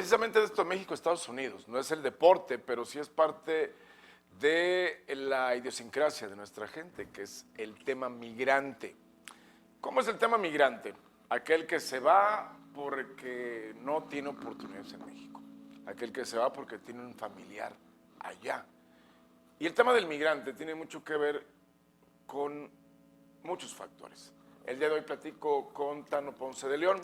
precisamente de esto, México-Estados Unidos. No es el deporte, pero sí es parte de la idiosincrasia de nuestra gente, que es el tema migrante. ¿Cómo es el tema migrante? Aquel que se va porque no tiene oportunidades en México. Aquel que se va porque tiene un familiar allá. Y el tema del migrante tiene mucho que ver con muchos factores. El día de hoy platico con Tano Ponce de León.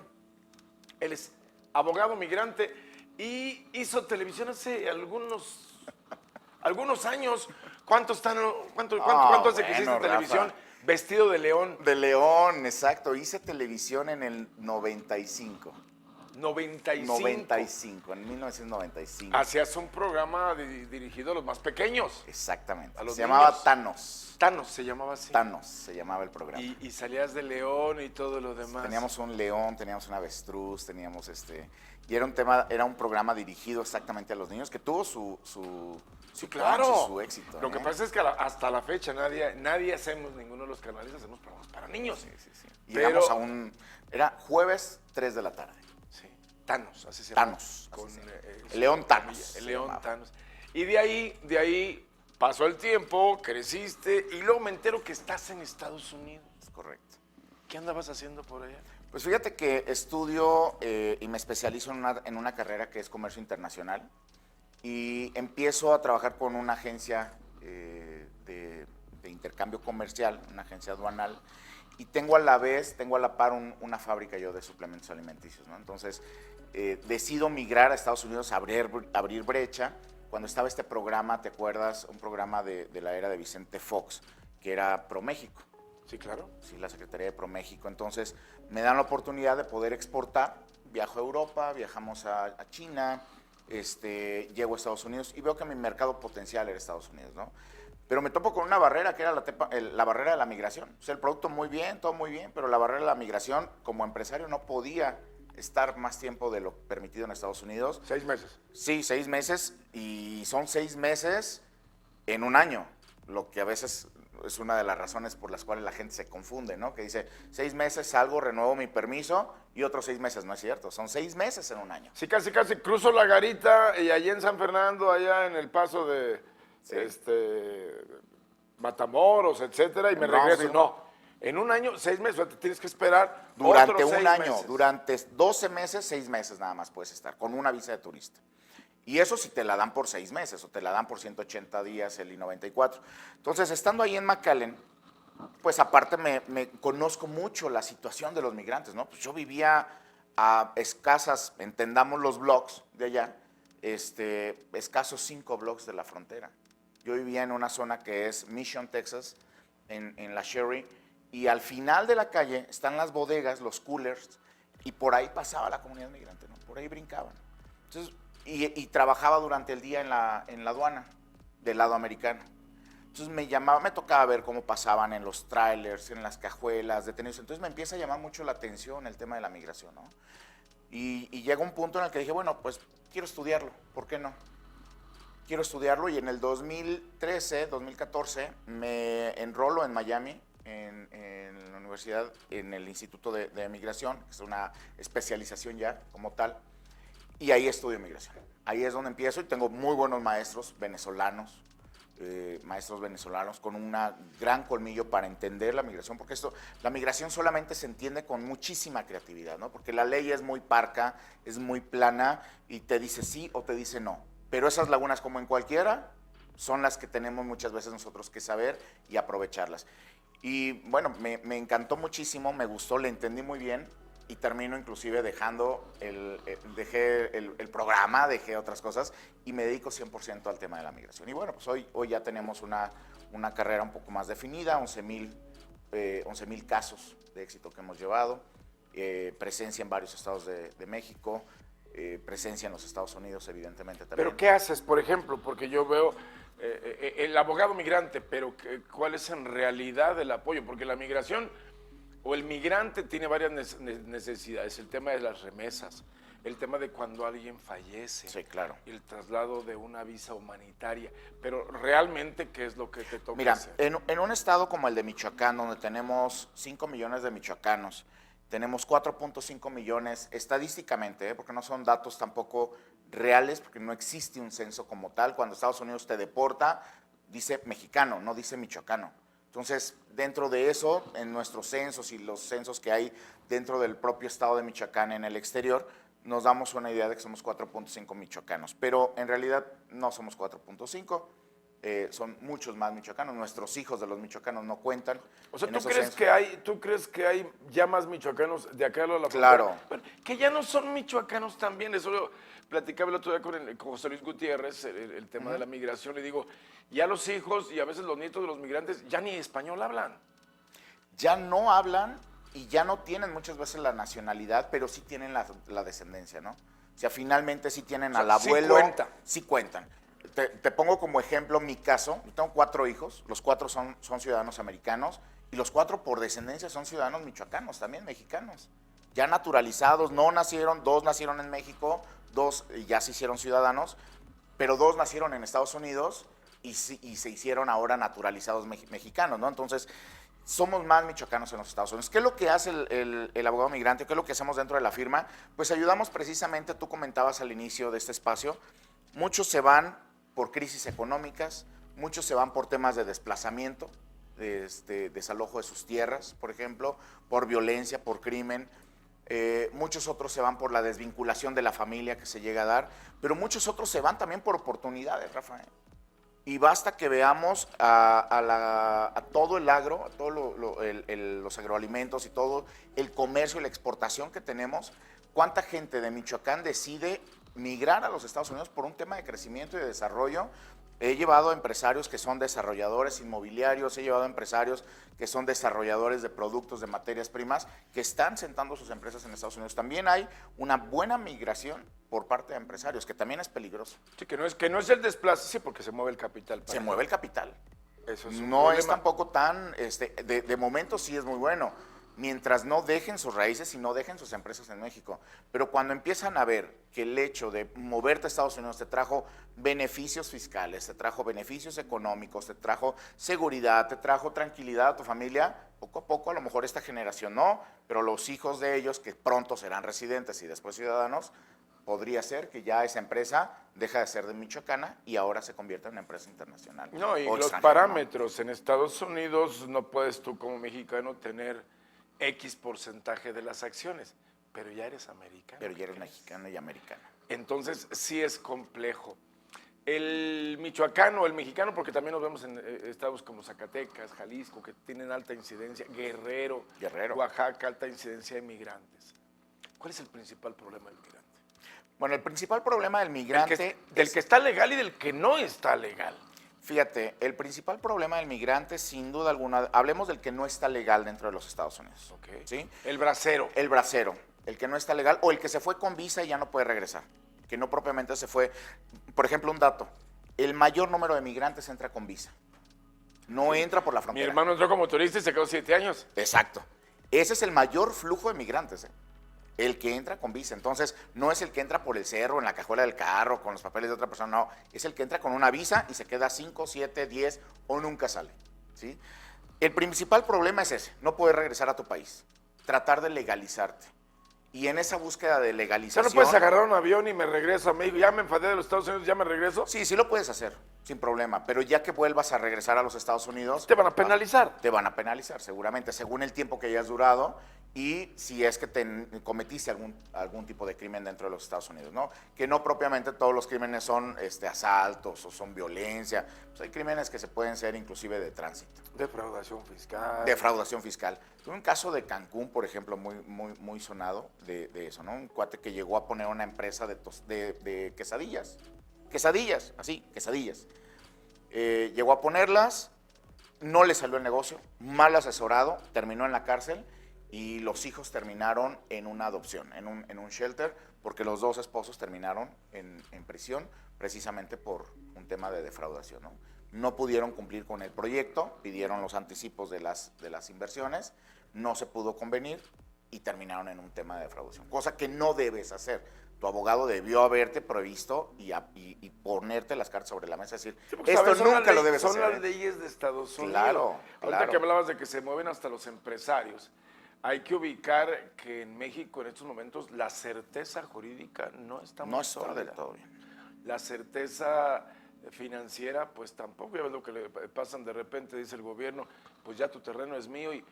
Él es abogado migrante y hizo televisión hace algunos años. ¿Cuánto hace que hiciste televisión? Rafa, Vestido de león. de León, exacto. Hice televisión en el 95. 95. En 1995. Hacías un programa dirigido a los más pequeños. Exactamente. A los Se llamaba niños. Thanos. Thanos se llamaba así. Thanos se llamaba el programa. Y salías de león y todo lo demás. Teníamos un león, teníamos un avestruz, teníamos y era un programa dirigido exactamente a los niños que tuvo su Claro. punch y su éxito. Lo que pasa es que hasta la fecha nadie hacemos, ninguno de los canales hacemos programas para niños. Sí. Y llegamos era jueves 3 de la tarde. Sí, Thanos, así se llama. Thanos. Con, el León Thanos. El León Thanos. Y de ahí pasó el tiempo, creciste y luego me entero que estás en Estados Unidos. Es correcto. ¿Qué andabas haciendo por allá? Pues fíjate que estudio y me especializo en una carrera que es comercio internacional y empiezo a trabajar con una agencia de intercambio comercial, una agencia aduanal, y tengo a la par una fábrica yo de suplementos alimenticios, ¿no? Entonces decido migrar a Estados Unidos, abrir brecha. Cuando estaba este programa, ¿te acuerdas? Un programa de la era de Vicente Fox, que era ProMéxico. Sí, claro. Sí, la Secretaría de ProMéxico. Entonces, me dan la oportunidad de poder exportar. Viajo a Europa, viajamos a China, llego a Estados Unidos y veo que mi mercado potencial era Estados Unidos, ¿no? Pero me topo con una barrera que era la barrera de la migración. O sea, el producto muy bien, todo muy bien, pero la barrera de la migración, como empresario, no podía estar más tiempo de lo permitido en Estados Unidos. 6 meses. Sí, 6 meses, y son 6 meses en un año, lo que a veces es una de las razones por las cuales la gente se confunde, ¿no? Que dice, 6 meses salgo, renuevo mi permiso, y otros 6 meses, no es cierto, son 6 meses en un año. Sí, casi cruzo la garita y allí en San Fernando, allá en el paso de Matamoros, etcétera, y me regreso. No, en un año, 6 meses, o sea, te tienes que esperar durante otros un 6 año, meses. durante 12 meses, 6 meses nada más puedes estar, con una visa de turista. Y eso si te la dan por 6 meses, o te la dan por 180 días el I-94. Entonces, estando ahí en McAllen, pues aparte me conozco mucho la situación de los migrantes, ¿no? Pues yo vivía a escasas, entendamos los blocks de allá, escasos 5 blocks de la frontera. Yo vivía en una zona que es Mission, Texas, en la Sherry, y al final de la calle están las bodegas, los coolers, y por ahí pasaba la comunidad migrante, ¿no? Por ahí brincaban. Entonces, y trabajaba durante el día en la aduana del lado americano. Entonces me tocaba ver cómo pasaban en los trailers, en las cajuelas, detenidos. Entonces me empieza a llamar mucho la atención el tema de la migración, ¿no? Y llega un punto en el que dije, bueno, pues quiero estudiarlo, ¿por qué no? Quiero estudiarlo, y en el 2013, 2014, me enrolo en Miami, en la universidad, en el Instituto de Migración, que es una especialización ya como tal, y ahí estudio migración. Ahí es donde empiezo y tengo muy buenos maestros venezolanos, con un gran colmillo para entender la migración, porque la migración solamente se entiende con muchísima creatividad, ¿no? Porque la ley es muy parca, es muy plana y te dice sí o te dice no. Pero esas lagunas, como en cualquiera, son las que tenemos muchas veces nosotros que saber y aprovecharlas. Y bueno, me encantó muchísimo, me gustó, le entendí muy bien, y termino inclusive dejé el programa, dejé otras cosas y me dedico 100% al tema de la migración. Y bueno, pues hoy ya tenemos una carrera un poco más definida, 11,000 casos de éxito que hemos llevado, presencia en varios estados de México, presencia en los Estados Unidos, evidentemente también. ¿Pero qué haces, por ejemplo? Porque yo veo el abogado migrante, pero ¿cuál es en realidad el apoyo? Porque la migración o el migrante tiene varias necesidades. El tema de las remesas, el tema de cuando alguien fallece. Sí, claro. Y el traslado de una visa humanitaria. Pero realmente, ¿qué es lo que te toca Mira, hacer? en un estado como el de Michoacán, donde tenemos 5 millones de michoacanos, Tenemos 4.5 millones estadísticamente, porque no son datos tampoco reales, porque no existe un censo como tal. Cuando Estados Unidos te deporta, dice mexicano, no dice michoacano. Entonces, dentro de eso, en nuestros censos y los censos que hay dentro del propio estado de Michoacán en el exterior, nos damos una idea de que somos 4.5 michoacanos, pero en realidad no somos 4.5, son muchos más michoacanos. Nuestros hijos de los michoacanos no cuentan. O sea, en esos censos. ¿tú crees que hay ya más michoacanos de acá a la Claro. frontera? Bueno, que ya no son michoacanos también. Eso lo platicaba el otro día con José Luis Gutiérrez, el tema de la migración. Le digo, ya los hijos y a veces los nietos de los migrantes ya ni español hablan. Ya no hablan y ya no tienen muchas veces la nacionalidad, pero sí tienen la descendencia, ¿no? O sea, finalmente sí tienen al abuelo. Sí cuenta. Sí cuentan. Te pongo como ejemplo mi caso. Yo tengo 4 hijos, los 4 son ciudadanos americanos y los 4 por descendencia son ciudadanos michoacanos, también mexicanos. Ya naturalizados, no nacieron, 2 nacieron en México, 2 ya se hicieron ciudadanos, pero 2 nacieron en Estados Unidos y se hicieron ahora naturalizados mexicanos, ¿no? Entonces, somos más michoacanos en los Estados Unidos. ¿Qué es lo que hace el abogado migrante? ¿Qué es lo que hacemos dentro de la firma? Pues ayudamos precisamente, tú comentabas al inicio de este espacio, muchos se van por crisis económicas, muchos se van por temas de desplazamiento, desalojo de sus tierras, por ejemplo, por violencia, por crimen. Muchos otros se van por la desvinculación de la familia que se llega a dar, pero muchos otros se van también por oportunidades, Rafael. Y basta que veamos a todo el agro, a todos los agroalimentos y todo el comercio y la exportación que tenemos, cuánta gente de Michoacán decide migrar a los Estados Unidos por un tema de crecimiento y de desarrollo. He llevado a empresarios que son desarrolladores inmobiliarios, he llevado a empresarios que son desarrolladores de productos, de materias primas, que están sentando sus empresas en Estados Unidos. También hay una buena migración por parte de empresarios, que también es peligroso. Sí, que no es el desplazo, sí, porque se mueve el capital. Se mueve el capital. Eso es un No problema. es tampoco tan, de momento sí es muy bueno, mientras no dejen sus raíces y no dejen sus empresas en México. Pero cuando empiezan a ver que el hecho de moverte a Estados Unidos te trajo beneficios fiscales, te trajo beneficios económicos, te trajo seguridad, te trajo tranquilidad a tu familia, poco a poco, a lo mejor esta generación no, pero los hijos de ellos, que pronto serán residentes y después ciudadanos, podría ser que ya esa empresa deja de ser de michoacana y ahora se convierta en una empresa internacional. No, y o los extranjera, parámetros en Estados Unidos no puedes tú como mexicano tener X porcentaje de las acciones, pero ya eres americano. Pero ya eres mexicano y americano. Entonces sí es complejo. El michoacano, el mexicano, porque también nos vemos en estados como Zacatecas, Jalisco, que tienen alta incidencia, Guerrero, Oaxaca, alta incidencia de migrantes. ¿Cuál es el principal problema del migrante? Bueno, el principal problema del migrante... Del que está legal y del que no está legal. Fíjate, el principal problema del migrante, sin duda alguna, hablemos del que no está legal dentro de los Estados Unidos. Okay. ¿Sí? El bracero. El bracero, el que no está legal o el que se fue con visa y ya no puede regresar, que no propiamente se fue. Por ejemplo, un dato, el mayor número de migrantes entra con visa, no entra por la Mi frontera. hermano entró como turista y se quedó 7 años. Exacto, ese es el mayor flujo de migrantes, el que entra con visa. Entonces, no es el que entra por el cerro, en la cajuela del carro, con los papeles de otra persona, no. Es el que entra con una visa y se queda 5, 7, 10 o nunca sale, ¿sí? El principal problema es ese, no poder regresar a tu país, tratar de legalizarte. Y en esa búsqueda de legalización... ¿Ya no puedes agarrar un avión y me regreso a México? Ya me enfadé de los Estados Unidos, ¿ya me regreso? Sí, sí lo puedes hacer, sin problema. Pero ya que vuelvas a regresar a los Estados Unidos... Te van a penalizar. Te van a penalizar, seguramente, según el tiempo que hayas durado y si es que cometiste algún tipo de crimen dentro de los Estados Unidos, ¿no? Que no propiamente todos los crímenes son asaltos o son violencia. Pues hay crímenes que se pueden ser inclusive de tránsito. Defraudación fiscal. Defraudación fiscal. Tuve un caso de Cancún, por ejemplo, muy sonado de eso, ¿no? Un cuate que llegó a poner una empresa de quesadillas. Quesadillas, así, quesadillas. Llegó a ponerlas, no le salió el negocio, mal asesorado, terminó en la cárcel y los hijos terminaron en una adopción, en un shelter, porque los 2 esposos terminaron en prisión precisamente por un tema de defraudación, ¿no? No pudieron cumplir con el proyecto, pidieron los anticipos de las inversiones, no se pudo convenir y terminaron en un tema de defraudación, cosa que no debes hacer. Tu abogado debió haberte previsto y ponerte las cartas sobre la mesa, es decir, Sí, porque, esto ¿sabes? nunca lo debes hacer. Son las leyes de Estados Unidos. Claro, Ahorita claro. que hablabas de que se mueven hasta los empresarios. Hay que ubicar que en México en estos momentos la certeza jurídica no está No muy está sólida. del todo bien. La certeza financiera, pues tampoco, ya ves lo que le pasan de repente, dice el gobierno, pues ya tu terreno es mío y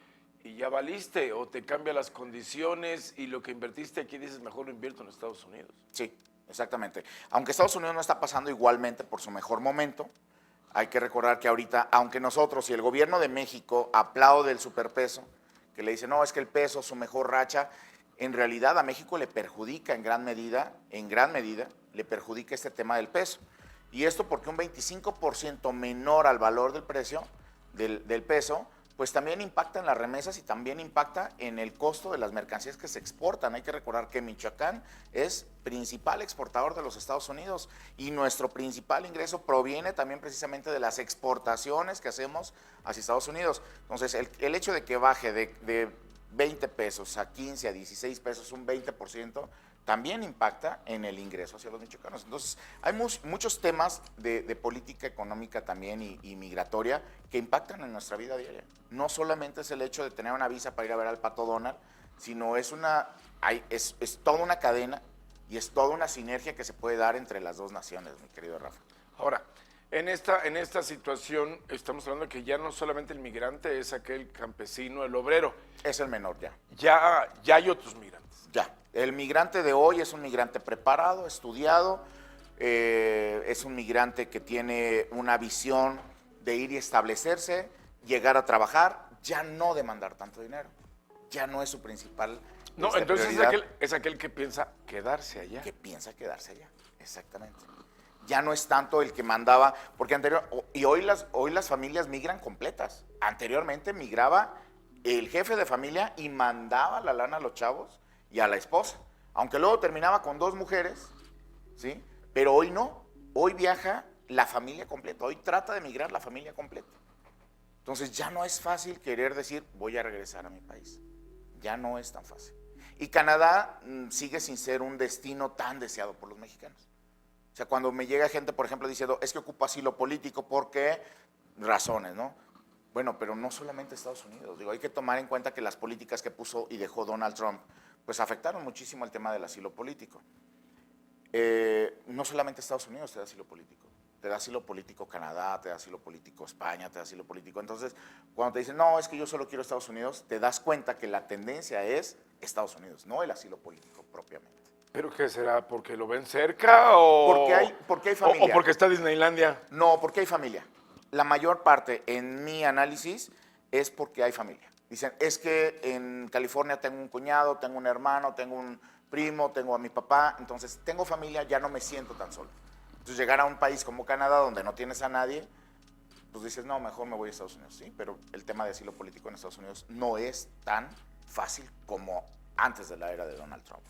ya valiste, o te cambia las condiciones y lo que invertiste aquí dices, mejor lo invierto en Estados Unidos. Sí, exactamente. Aunque Estados Unidos no está pasando igualmente por su mejor momento, hay que recordar que ahorita, aunque nosotros y el gobierno de México aplaude el superpeso, que le dice, no, es que el peso es su mejor racha, en realidad a México le perjudica en gran medida, le perjudica este tema del peso. Y esto porque un 25% menor al valor del precio del peso, pues también impacta en las remesas y también impacta en el costo de las mercancías que se exportan. Hay que recordar que Michoacán es principal exportador de los Estados Unidos y nuestro principal ingreso proviene también precisamente de las exportaciones que hacemos hacia Estados Unidos. Entonces, el hecho de que baje de 20 pesos a 15, a 16 pesos, un 20%, también impacta en el ingreso hacia los michoacanos. Entonces, hay muchos temas de política económica también y migratoria que impactan en nuestra vida diaria. No solamente es el hecho de tener una visa para ir a ver al Pato Donald, sino es toda una cadena y es toda una sinergia que se puede dar entre las dos naciones, mi querido Rafa. Ahora, en esta situación estamos hablando de que ya no solamente el migrante es aquel campesino, el obrero. Es el menor ya. Ya hay otros migrantes. Ya. El migrante de hoy es un migrante preparado, estudiado, es un migrante que tiene una visión de ir y establecerse, llegar a trabajar, ya no demandar tanto dinero. Ya no es su principal No, entonces es aquel que piensa quedarse allá. que piensa quedarse allá, exactamente. Ya no es tanto el que mandaba, porque hoy las familias migran completas. Anteriormente migraba el jefe de familia y mandaba la lana a los chavos y a la esposa, aunque luego terminaba con 2 mujeres, ¿sí? Pero hoy no, hoy viaja la familia completa, hoy trata de migrar la familia completa. Entonces ya no es fácil querer decir, voy a regresar a mi país, ya no es tan fácil. Y Canadá sigue sin ser un destino tan deseado por los mexicanos. O sea, cuando me llega gente, por ejemplo, diciendo, es que ocupa asilo político, ¿por qué? Razones, ¿no? Bueno, pero no solamente Estados Unidos. Digo, hay que tomar en cuenta que las políticas que puso y dejó Donald Trump, pues afectaron muchísimo el tema del asilo político. No solamente Estados Unidos te da asilo político. Te da asilo político Canadá, te da asilo político España, te da asilo político. Entonces, cuando te dicen, no, es que yo solo quiero Estados Unidos, te das cuenta que la tendencia es Estados Unidos, no el asilo político propiamente. ¿Pero qué será? ¿Porque lo ven cerca o...? Porque hay familia. ¿O porque está Disneylandia? No, porque hay familia. La mayor parte, en mi análisis, es porque hay familia. Dicen, es que en California tengo un cuñado, tengo un hermano, tengo un primo, tengo a mi papá, entonces tengo familia, ya no me siento tan solo. Entonces llegar a un país como Canadá, donde no tienes a nadie, pues dices, no, mejor me voy a Estados Unidos, sí, pero el tema de asilo político en Estados Unidos no es tan fácil como antes de la era de Donald Trump,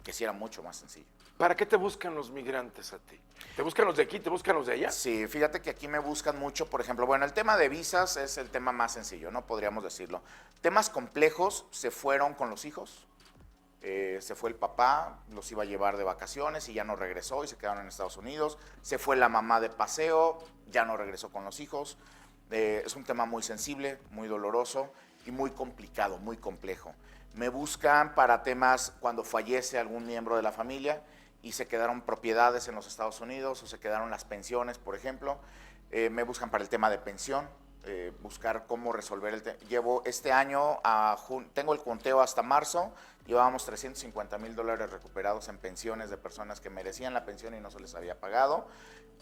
que sí era mucho más sencillo. ¿Para qué te buscan los migrantes a ti? ¿Te buscan los de aquí, te buscan los de allá? Sí, fíjate que aquí me buscan mucho, por ejemplo, bueno, el tema de visas es el tema más sencillo, ¿no? Podríamos decirlo. Temas complejos se fueron con los hijos. Se fue el papá, los iba a llevar de vacaciones y ya no regresó y se quedaron en Estados Unidos. Se fue la mamá de paseo, ya no regresó con los hijos. Es un tema muy sensible, muy doloroso y muy complicado, muy complejo. Me buscan para temas cuando fallece algún miembro de la familia y se quedaron propiedades en los Estados Unidos o se quedaron las pensiones, por ejemplo. Me buscan para el tema de pensión, buscar cómo resolver el tema. Llevo este año, tengo el conteo hasta marzo, llevábamos $350,000 recuperados en pensiones de personas que merecían la pensión y no se les había pagado.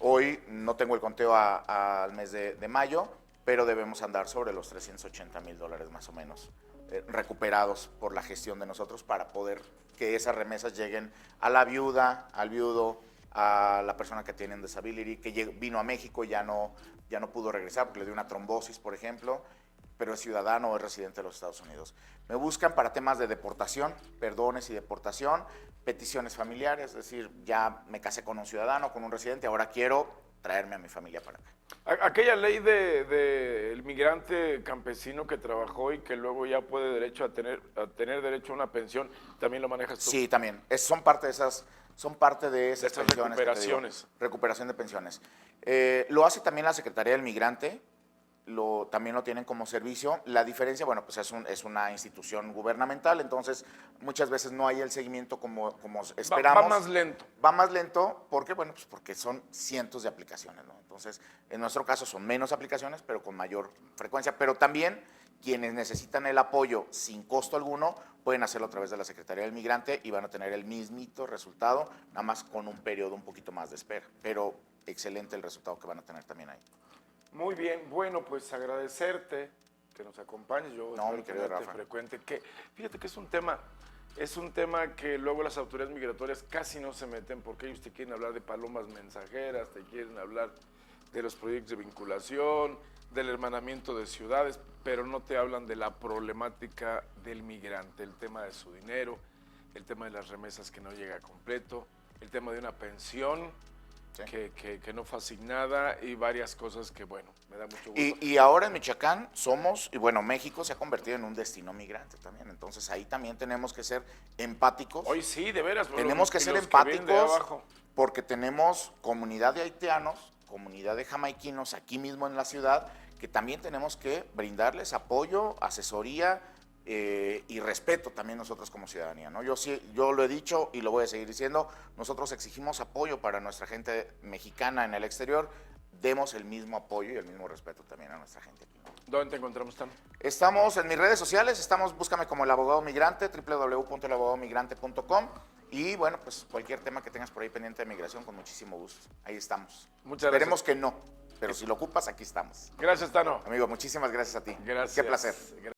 Hoy no tengo el conteo al mes de mayo, pero debemos andar sobre los $380,000 más o menos recuperados por la gestión de nosotros para poder que esas remesas lleguen a la viuda, al viudo, a la persona que tiene un disability, que vino a México y ya no pudo regresar porque le dio una trombosis, por ejemplo, pero es ciudadano o es residente de los Estados Unidos. Me buscan para temas de deportación, perdones y deportación, peticiones familiares, es decir, ya me casé con un ciudadano, con un residente, ahora quiero traerme a mi familia para acá. Aquella ley del migrante campesino que trabajó y que luego ya puede derecho a tener derecho a una pensión, ¿también lo manejas tú? Sí, también. Son parte de esas pensiones recuperaciones. Recuperación de pensiones. Lo hace también la Secretaría del Migrante también lo tienen como servicio. La diferencia, bueno, pues es una institución gubernamental, entonces muchas veces no hay el seguimiento como esperamos. Va más lento. Va más lento porque, bueno, pues porque son cientos de aplicaciones, ¿no? Entonces, en nuestro caso son menos aplicaciones, pero con mayor frecuencia. Pero también quienes necesitan el apoyo sin costo alguno pueden hacerlo a través de la Secretaría del Migrante y van a tener el mismito resultado, nada más con un periodo un poquito más de espera. Pero excelente el resultado que van a tener también ahí. Muy bien, bueno, pues agradecerte que nos acompañes. Yo No, mi espero querido tenerte Rafa. frecuente. Fíjate que es un tema que luego las autoridades migratorias casi no se meten porque ellos te quieren hablar de palomas mensajeras, te quieren hablar de los proyectos de vinculación, del hermanamiento de ciudades, pero no te hablan de la problemática del migrante, el tema de su dinero, el tema de las remesas que no llega completo, el tema de una pensión. Sí. Que no fue asignada y varias cosas que, bueno, me da mucho gusto. Y ahora en Michoacán y bueno, México se ha convertido en un destino migrante también, entonces ahí también tenemos que ser empáticos. Hoy sí, de veras. Tenemos que ser empáticos porque tenemos comunidad de haitianos, comunidad de jamaiquinos aquí mismo en la ciudad, que también tenemos que brindarles apoyo, asesoría, y respeto también nosotros como ciudadanía, ¿no? Yo lo he dicho y lo voy a seguir diciendo, nosotros exigimos apoyo para nuestra gente mexicana en el exterior, demos el mismo apoyo y el mismo respeto también a nuestra gente aquí, ¿no? ¿Dónde te encontramos, Tano? Estamos en mis redes sociales, búscame como El Abogado Migrante, www.elabogadomigrante.com, y bueno, pues cualquier tema que tengas por ahí pendiente de migración, con muchísimo gusto, ahí estamos. Muchas gracias. Esperemos que no, pero si lo ocupas, aquí estamos. Gracias, Tano. Amigo, muchísimas gracias a ti. Gracias. Qué placer.